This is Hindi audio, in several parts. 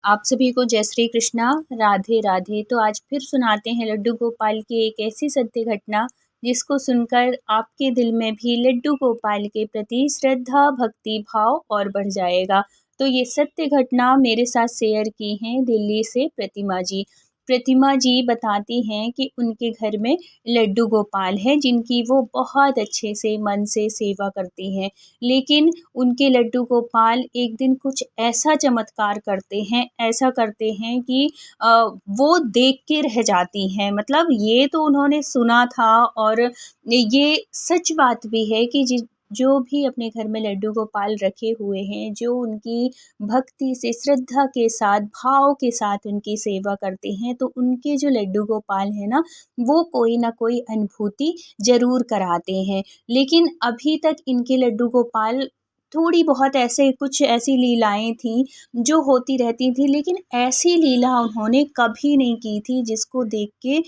आप सभी को जय श्री कृष्णा, राधे राधे। तो आज फिर सुनाते हैं लड्डू गोपाल की एक ऐसी सत्य घटना जिसको सुनकर आपके दिल में भी लड्डू गोपाल के प्रति श्रद्धा, भक्ति भाव और बढ़ जाएगा। तो ये सत्य घटना मेरे साथ शेयर की हैं दिल्ली से प्रतिमा जी। प्रतिमा जी बताती हैं कि उनके घर में लड्डू गोपाल है जिनकी वो बहुत अच्छे से मन से सेवा करती हैं। लेकिन उनके लड्डू गोपाल एक दिन कुछ ऐसा चमत्कार करते हैं, ऐसा करते हैं कि वो देख के रह जाती हैं। मतलब ये तो उन्होंने सुना था और ये सच बात भी है कि जो भी अपने घर में लड्डू गोपाल रखे हुए हैं, जो उनकी भक्ति से, श्रद्धा के साथ, भाव के साथ उनकी सेवा करते हैं, तो उनके जो लड्डू गोपाल हैं ना, वो कोई ना कोई अनुभूति ज़रूर कराते हैं। लेकिन अभी तक इनके लड्डू गोपाल थोड़ी बहुत ऐसे कुछ ऐसी लीलाएँ थीं जो होती रहती थी, लेकिन ऐसी लीला उन्होंने कभी नहीं की थी जिसको देख के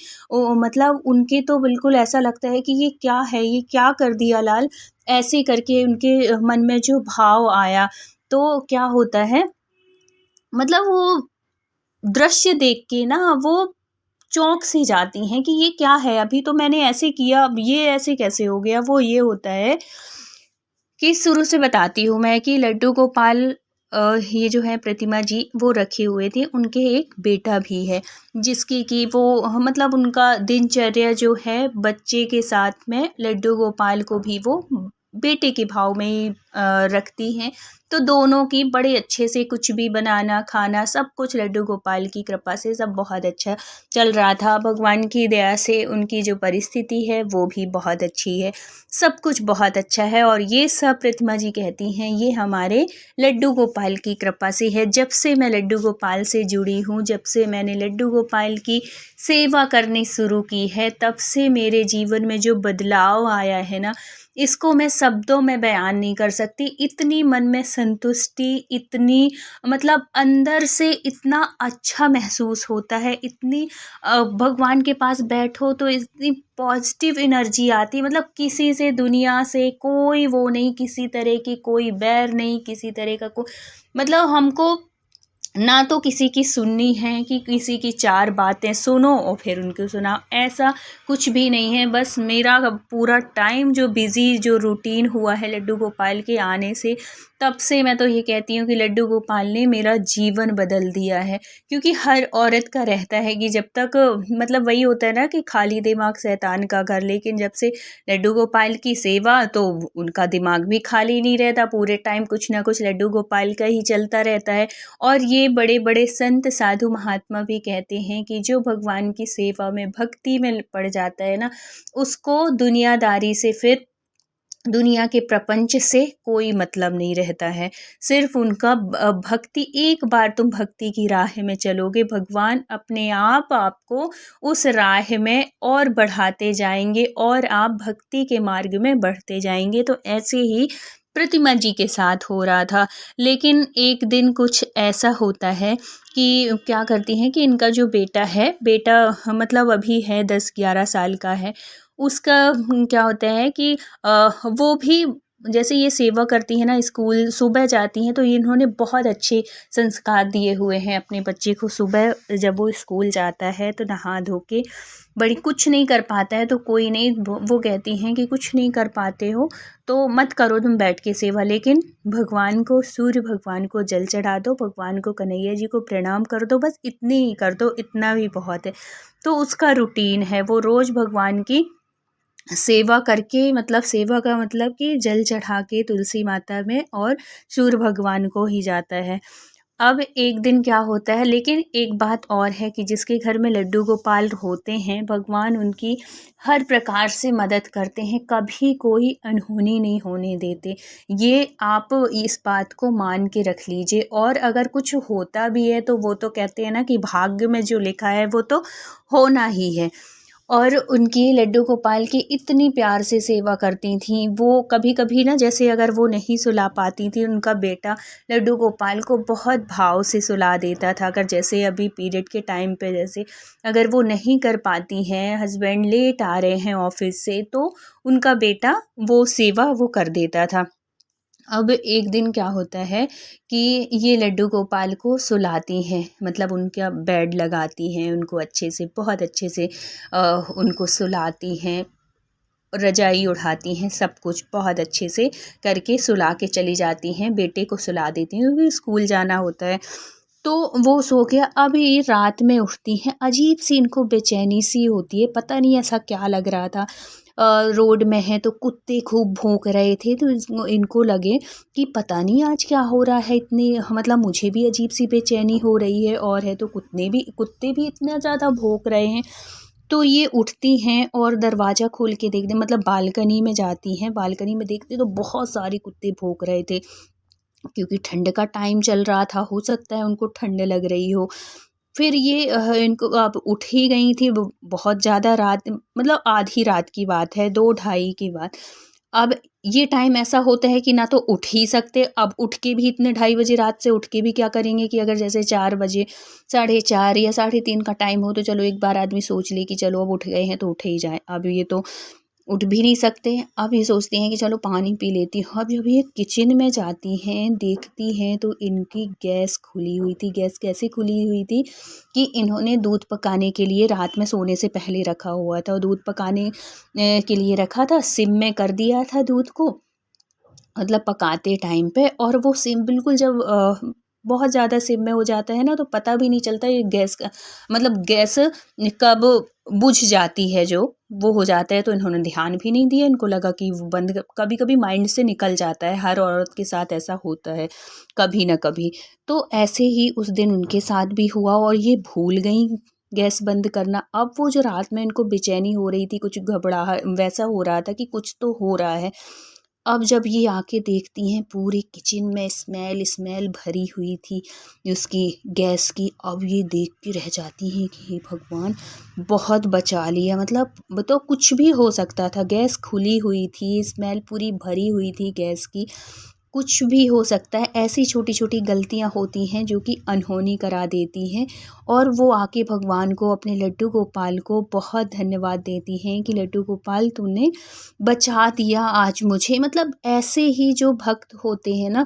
मतलब उनके तो बिल्कुल ऐसा लगता है कि ये क्या है, ये क्या कर दिया लाल? ऐसे करके उनके मन में जो भाव आया, तो क्या होता है, मतलब वो दृश्य देख के ना वो चौंक सी जाती हैं कि ये क्या है? अभी तो मैंने ऐसे किया, अब ये ऐसे कैसे हो गया? वो ये होता है कि शुरू से बताती हूँ मैं कि लड्डू गोपाल ये जो है प्रतिमा जी वो रखे हुए थे। उनके एक बेटा भी है जिसकी कि वो मतलब उनका दिनचर्या जो है बच्चे के साथ में लड्डू गोपाल को भी वो बेटे के भाव में ही रखती हैं। तो दोनों की बड़े अच्छे से कुछ भी बनाना खाना सब कुछ लड्डू गोपाल की कृपा से सब बहुत अच्छा चल रहा था। भगवान की दया से उनकी जो परिस्थिति है वो भी बहुत अच्छी है, सब कुछ बहुत अच्छा है। और ये सब प्रतिमा जी कहती हैं ये हमारे लड्डू गोपाल की कृपा से है। जब से मैं लड्डू गोपाल से जुड़ी हूँ, जब से मैंने लड्डू गोपाल की सेवा करनी शुरू की है, तब से मेरे जीवन में जो बदलाव आया है ना, इसको मैं शब्दों में बयान नहीं कर सकती। इतनी मन में संतुष्टि, इतनी मतलब अंदर से इतना अच्छा महसूस होता है, इतनी भगवान के पास बैठो तो इतनी पॉजिटिव एनर्जी आती, मतलब किसी से दुनिया से कोई वो नहीं, किसी तरह की कोई बैर नहीं, किसी तरह का मतलब हमको ना तो किसी की सुननी है कि किसी की चार बातें सुनो और फिर उनको सुनाओ, ऐसा कुछ भी नहीं है। बस मेरा पूरा टाइम जो बिज़ी जो रूटीन हुआ है लड्डू गोपाल के आने से, तब से मैं तो ये कहती हूँ कि लड्डू गोपाल ने मेरा जीवन बदल दिया है। क्योंकि हर औरत का रहता है कि जब तक मतलब वही होता है ना कि खाली दिमाग शैतान का घर, लेकिन जब से लड्डू गोपाल की सेवा तो उनका दिमाग भी खाली नहीं रहता, पूरे टाइम कुछ ना कुछ लड्डू गोपाल का ही चलता रहता है। और ये बड़े बड़े संत साधु महात्मा भी कहते हैं कि जो भगवान की सेवा में भक्ति में पड़ जाता है ना, उसको दुनियादारी से, फिर दुनिया के प्रपंच से कोई मतलब नहीं रहता है। सिर्फ उनका भक्ति, एक बार तुम भक्ति की राह में चलोगे, भगवान अपने आप आपको उस राह में और बढ़ाते जाएंगे और आप भक्ति के मार्ग में बढ़ते जाएंगे। तो ऐसे ही प्रतिमा जी के साथ हो रहा था। लेकिन एक दिन कुछ ऐसा होता है कि क्या करती हैं कि इनका जो बेटा है, बेटा मतलब अभी है 10-11 साल का है, उसका क्या होता है कि वो भी जैसे ये सेवा करती है ना, स्कूल सुबह जाती हैं, तो इन्होंने बहुत अच्छे संस्कार दिए हुए हैं अपने बच्चे को। सुबह जब वो स्कूल जाता है तो नहा धो के, बड़ी कुछ नहीं कर पाता है तो कोई नहीं, वो कहती हैं कि कुछ नहीं कर पाते हो तो मत करो तुम बैठ के सेवा, लेकिन भगवान को, सूर्य भगवान को जल चढ़ा दो, भगवान को, कन्हैया जी को प्रणाम कर दो, बस इतनी ही कर दो, इतना भी बहुत है। तो उसका रूटीन है, वो रोज़ भगवान की सेवा करके, मतलब सेवा का मतलब कि जल चढ़ा के तुलसी माता में और सूर्य भगवान को ही जाता है। अब एक दिन क्या होता है, लेकिन एक बात और है कि जिसके घर में लड्डू गोपाल होते हैं, भगवान उनकी हर प्रकार से मदद करते हैं, कभी कोई अनहोनी नहीं होने देते। ये आप इस बात को मान के रख लीजिए। और अगर कुछ होता भी है तो वो तो कहते हैं ना कि भाग्य में जो लिखा है वो तो होना ही है। और उनकी लड्डू गोपाल की इतनी प्यार से सेवा करती थीं वो, कभी-कभी ना जैसे अगर वो नहीं सुला पाती थी, उनका बेटा लड्डू गोपाल को बहुत भाव से सुला देता था। अगर जैसे अभी पीरियड के टाइम पे जैसे अगर वो नहीं कर पाती हैं, हस्बैंड लेट आ रहे हैं ऑफ़िस से, तो उनका बेटा वो सेवा वो कर देता था। अब एक दिन क्या होता है कि ये लड्डू गोपाल को सुलाती हैं, मतलब उनका बेड लगाती हैं, उनको अच्छे से, बहुत अच्छे से उनको सुलाती हैं, रजाई उठाती हैं, सब कुछ बहुत अच्छे से करके सुला के चली जाती हैं। बेटे को सुला देती हैं क्योंकि स्कूल जाना होता है। तो वो सो गया। अब ये रात में उठती हैं, अजीब सी इनको बेचैनी सी होती है, पता नहीं ऐसा क्या लग रहा था। रोड में है तो कुत्ते खूब भौंक रहे थे, तो इनको लगे कि पता नहीं आज क्या हो रहा है, इतनी मतलब मुझे भी अजीब सी बेचैनी हो रही है, और है तो कुत्ते भी इतना ज़्यादा भौंक रहे हैं। तो ये उठती हैं और दरवाज़ा खोल के देखते, मतलब बालकनी में जाती हैं, बालकनी में देखते तो बहुत सारे कुत्ते भौंक रहे थे, क्योंकि ठंड का टाइम चल रहा था, हो सकता है उनको ठंड लग रही हो। फिर ये इनको अब उठ ही गई थी, बहुत ज़्यादा रात, मतलब आधी रात की बात है, 2 ढाई की बात। अब ये टाइम ऐसा होता है कि ना तो उठ ही सकते, अब उठ के भी इतने ढाई बजे रात से उठ के भी क्या करेंगे, कि अगर जैसे 4 बजे, साढ़े 4 या साढ़े 3 का टाइम हो तो चलो एक बार आदमी सोच ले कि चलो अब उठ गए हैं तो उठ ही जाएँ। अब ये तो उठ भी नहीं सकते। अब ये सोचती हैं कि चलो पानी पी लेती हूँ। अब जब ये किचन में जाती हैं, देखती हैं तो इनकी गैस खुली हुई थी। गैस कैसे खुली हुई थी कि इन्होंने दूध पकाने के लिए रात में सोने से पहले रखा हुआ था, और दूध पकाने के लिए रखा था, सिम में कर दिया था दूध को, मतलब पकाते टाइम पे, और वो सिम बिल्कुल जब बहुत ज़्यादा सिम में हो जाता है ना, तो पता भी नहीं चलता ये गैस का, मतलब गैस कब बुझ जाती है, जो वो हो जाता है। तो इन्होंने ध्यान भी नहीं दिया, इनको लगा कि वो बंद, कभी कभी माइंड से निकल जाता है, हर औरत के साथ ऐसा होता है कभी ना कभी। तो ऐसे ही उस दिन उनके साथ भी हुआ, और ये भूल गई गैस बंद करना। अब वो जो रात में इनको बेचैनी हो रही थी, कुछ घबराहट वैसा हो रहा था कि कुछ तो हो रहा है। अब जब ये आके देखती हैं, पूरे किचन में स्मेल स्मेल भरी हुई थी उसकी, गैस की। अब ये देख के रह जाती हैं कि हे भगवान, बहुत बचा लिया, मतलब बताओ कुछ भी हो सकता था, गैस खुली हुई थी, स्मेल पूरी भरी हुई थी गैस की, कुछ भी हो सकता है। ऐसी छोटी छोटी गलतियां होती हैं जो कि अनहोनी करा देती हैं। और वो आके भगवान को, अपने लड्डू गोपाल को बहुत धन्यवाद देती हैं कि लड्डू गोपाल तुमने बचा दिया आज मुझे। मतलब ऐसे ही जो भक्त होते हैं ना,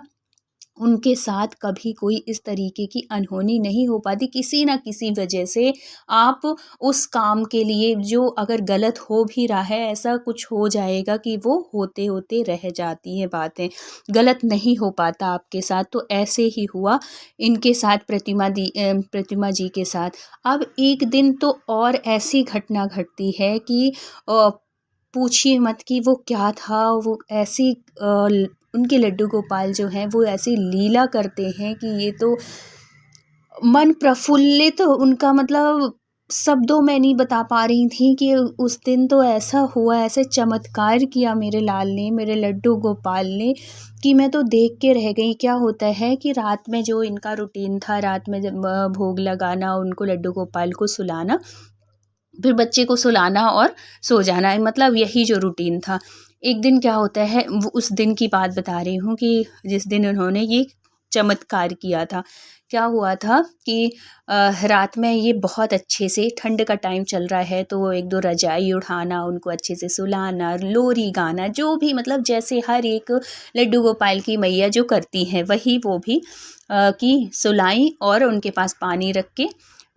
उनके साथ कभी कोई इस तरीके की अनहोनी नहीं हो पाती, किसी न किसी वजह से। आप उस काम के लिए जो अगर गलत हो भी रहा है, ऐसा कुछ हो जाएगा कि वो होते होते रह जाती है बातें, गलत नहीं हो पाता आपके साथ। तो ऐसे ही हुआ इनके साथ, प्रतिमा जी के साथ। अब एक दिन तो और ऐसी घटना घटती है कि पूछिए मत कि वो क्या था। वो ऐसी उनके लड्डू गोपाल जो हैं वो ऐसी लीला करते हैं कि ये तो मन प्रफुल्लित, उनका मतलब शब्दों में नहीं बता पा रही थी कि उस दिन तो ऐसा हुआ, ऐसे चमत्कार किया मेरे लाल ने, मेरे लड्डू गोपाल ने, कि मैं तो देख के रह गई। क्या होता है कि रात में जो इनका रूटीन था, रात में जब भोग लगाना, उनको लड्डू गोपाल को सुलाना, फिर बच्चे को सुलाना और सो जाना, मतलब यही जो रूटीन था। एक दिन क्या होता है, वो उस दिन की बात बता रही हूँ कि जिस दिन उन्होंने ये चमत्कार किया था। क्या हुआ था कि रात में ये बहुत अच्छे से, ठंड का टाइम चल रहा है, तो एक दो रजाई उठाना, उनको अच्छे से सुलाना, लोरी गाना, जो भी मतलब जैसे हर एक लड्डू गोपाल की मैया जो करती हैं, वही वो भी की सुलाई, और उनके पास पानी रख के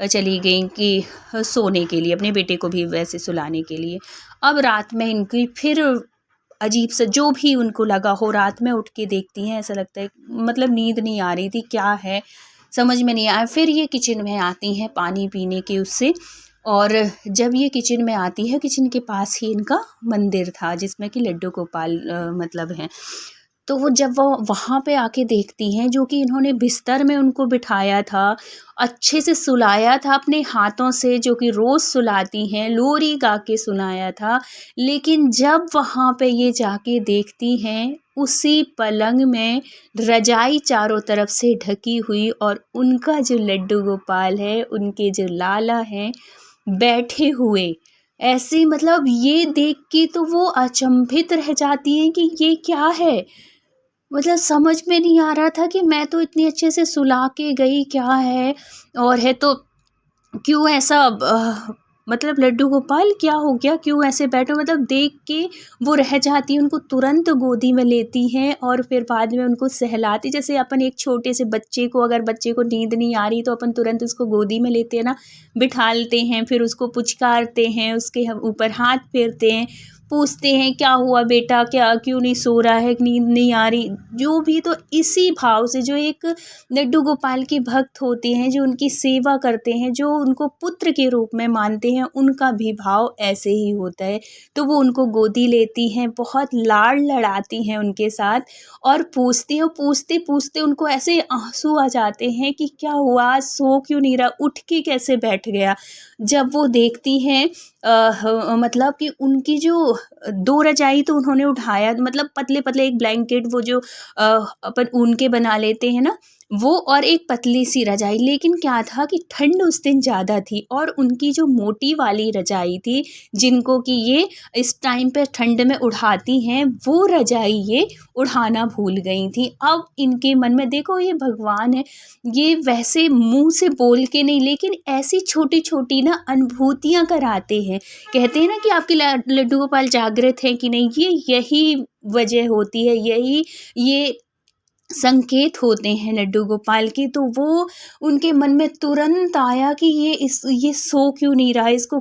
चली गई कि सोने के लिए, अपने बेटे को भी वैसे सुलाने के लिए। अब रात में इनकी फिर अजीब सा जो भी उनको लगा हो, रात में उठ के देखती हैं, ऐसा लगता है मतलब नींद नहीं आ रही थी, क्या है समझ में नहीं आया। फिर ये किचन में आती हैं पानी पीने के उससे, और जब ये किचन में आती है, किचन के पास ही इनका मंदिर था जिसमें कि लड्डू गोपाल मतलब हैं। तो वो जब वो वहाँ पे आके देखती हैं, जो कि इन्होंने बिस्तर में उनको बिठाया था, अच्छे से सुलाया था अपने हाथों से, जो कि रोज़ सुलाती हैं, लोरी गा के सुलाया था। लेकिन जब वहाँ पे ये जाके देखती हैं, उसी पलंग में रजाई चारों तरफ से ढकी हुई, और उनका जो लड्डू गोपाल है, उनके जो लाला हैं, बैठे हुए। ऐसे मतलब ये देख के तो वो अचंभित रह जाती हैं कि ये क्या है? मतलब समझ में नहीं आ रहा था कि मैं तो इतनी अच्छे से सुला के गई, क्या है और है तो क्यों ऐसा मतलब लड्डू गोपाल क्या हो गया, क्यों ऐसे बैठे, मतलब देख के वो रह जाती है, उनको तुरंत गोदी में लेती हैं और फिर बाद में उनको सहलाती। जैसे अपन एक छोटे से बच्चे को, अगर बच्चे को नींद नहीं आ रही तो अपन तुरंत उसको गोदी में लेते हैं ना, बिठालते हैं, फिर उसको पुचकारते हैं, उसके ऊपर हाथ फेरते हैं, पूछते हैं क्या हुआ बेटा, क्या क्यों नहीं सो रहा है, नींद नहीं आ रही, जो भी। तो इसी भाव से जो एक लड्डू गोपाल के भक्त होते हैं, जो उनकी सेवा करते हैं, जो उनको पुत्र के रूप में मानते हैं, उनका भी भाव ऐसे ही होता है। तो वो उनको गोदी लेती हैं, बहुत लाड़ लड़ाती हैं उनके साथ और पूछती हैं, पूछते पूछते उनको ऐसे आंसू आ जाते हैं कि क्या हुआ, सो क्यों नहीं रहा, उठ के कैसे बैठ गया। जब वो देखती हैं मतलब कि उनकी जो 2 रजाई तो उन्होंने उठाया, मतलब पतले-पतले एक ब्लैंकेट, वो जो अपन ऊन के बना लेते हैं ना, वो, और एक पतली सी रजाई। लेकिन क्या था कि ठंड उस दिन ज़्यादा थी और उनकी जो मोटी वाली रजाई थी, जिनको कि ये इस टाइम पे ठंड में उड़ाती हैं, वो रजाई ये उड़ाना भूल गई थी। अब इनके मन में, देखो ये भगवान है, ये वैसे मुँह से बोल के नहीं, लेकिन ऐसी छोटी-छोटी ना अनुभूतियाँ कराते हैं। कहते हैं ना कि आपके लड्डू गोपाल जागृत हैं कि नहीं, ये यही वजह होती है, यही ये संकेत होते हैं लड्डू गोपाल के। तो वो उनके मन में तुरंत आया कि ये सो क्यों नहीं रहा है, इसको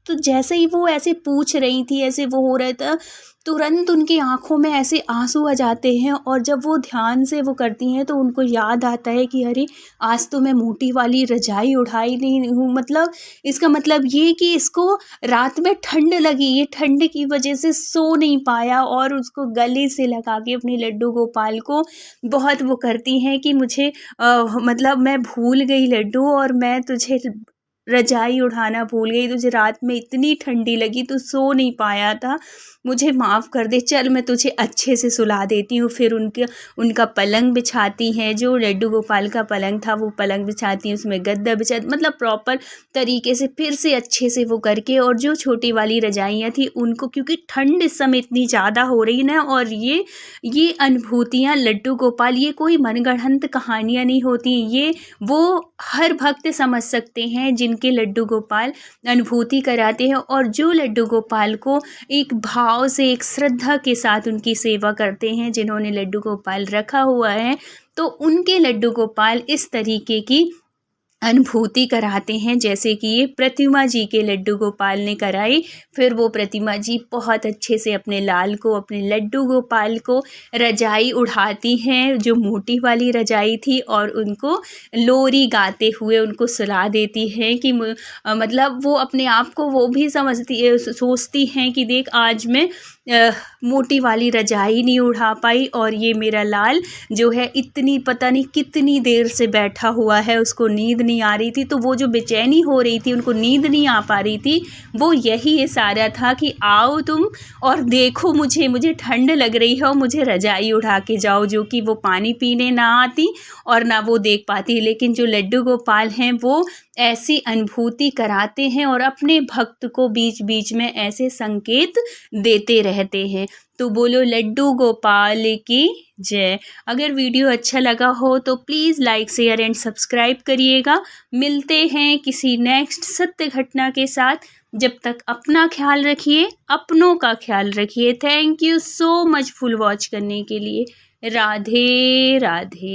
तो जैसे ही वो ऐसे पूछ रही थी, ऐसे वो हो रहा था, तुरंत उनकी आँखों में ऐसे आँसू आ जाते हैं और जब वो ध्यान से वो करती हैं तो उनको याद आता है कि अरे! आज तो मैं मोटी वाली रज़ाई उठाई नहीं हूँ, मतलब इसका मतलब ये कि इसको रात में ठंड लगी, ये ठंड की वजह से सो नहीं पाया और उसको गले से लगा के अपने लड्डू गोपाल को बहुत वो करती हैं कि मुझे मतलब मैं भूल गई लड्डू, और मैं तुझे रजाई उठाना भूल गई, तुझे रात में इतनी ठंडी लगी, तू सो नहीं पाया था, मुझे माफ़ कर दे, चल मैं तुझे अच्छे से सुला देती हूँ। फिर उनका पलंग बिछाती हैं, जो लड्डू गोपाल का पलंग था वो पलंग बिछाती हैं, उसमें गद्दा बिछा, मतलब प्रॉपर तरीके से फिर से अच्छे से वो करके, और जो छोटी वाली रजाइयाँ थी उनको, क्योंकि ठंड इस समय इतनी ज़्यादा हो रही ना, और ये अनुभूतियाँ लड्डू गोपाल, ये कोई मनगढ़ंत कहानियाँ नहीं होती, ये वो हर भक्त समझ सकते हैं जिनके लड्डू गोपाल अनुभूति कराते हैं, और जो लड्डू गोपाल को एक भाव से, एक श्रद्धा के साथ उनकी सेवा करते हैं, जिन्होंने लड्डू गोपाल रखा हुआ है, तो उनके लड्डू गोपाल इस तरीके की अनुभूति कराते हैं, जैसे कि ये प्रतिमा जी के लड्डू गोपाल ने कराई। फिर वो प्रतिमा जी बहुत अच्छे से अपने लाल को, अपने लड्डू गोपाल को रजाई उड़ाती हैं, जो मोटी वाली रजाई थी, और उनको लोरी गाते हुए उनको सुला देती हैं कि मतलब वो अपने आप को वो भी समझती है, सोचती हैं कि देख आज मैं मोटी वाली रजाई नहीं उड़ा पाई, और ये मेरा लाल जो है इतनी पता नहीं कितनी देर से बैठा हुआ है, उसको नींद नहीं आ रही थी। तो वो जो बेचैनी हो रही थी, उनको नींद नहीं आ पा रही थी, वो यही इशारा था कि आओ तुम और देखो मुझे ठंड लग रही है और मुझे रजाई उड़ा के जाओ, जो कि वो पानी पीने ना आती और ना वो देख पाती। लेकिन जो लड्डू गोपाल हैं वो ऐसी अनुभूति कराते हैं और अपने भक्त को बीच बीच में ऐसे संकेत देते रहते हैं। तो बोलो लड्डू गोपाल की जय। अगर वीडियो अच्छा लगा हो तो please like, share and subscribe करिएगा। मिलते हैं किसी नेक्स्ट सत्य घटना के साथ। जब तक अपना ख्याल रखिए, अपनों का ख्याल रखिए। Thank you so much full watch करने के लिए। राधे राधे।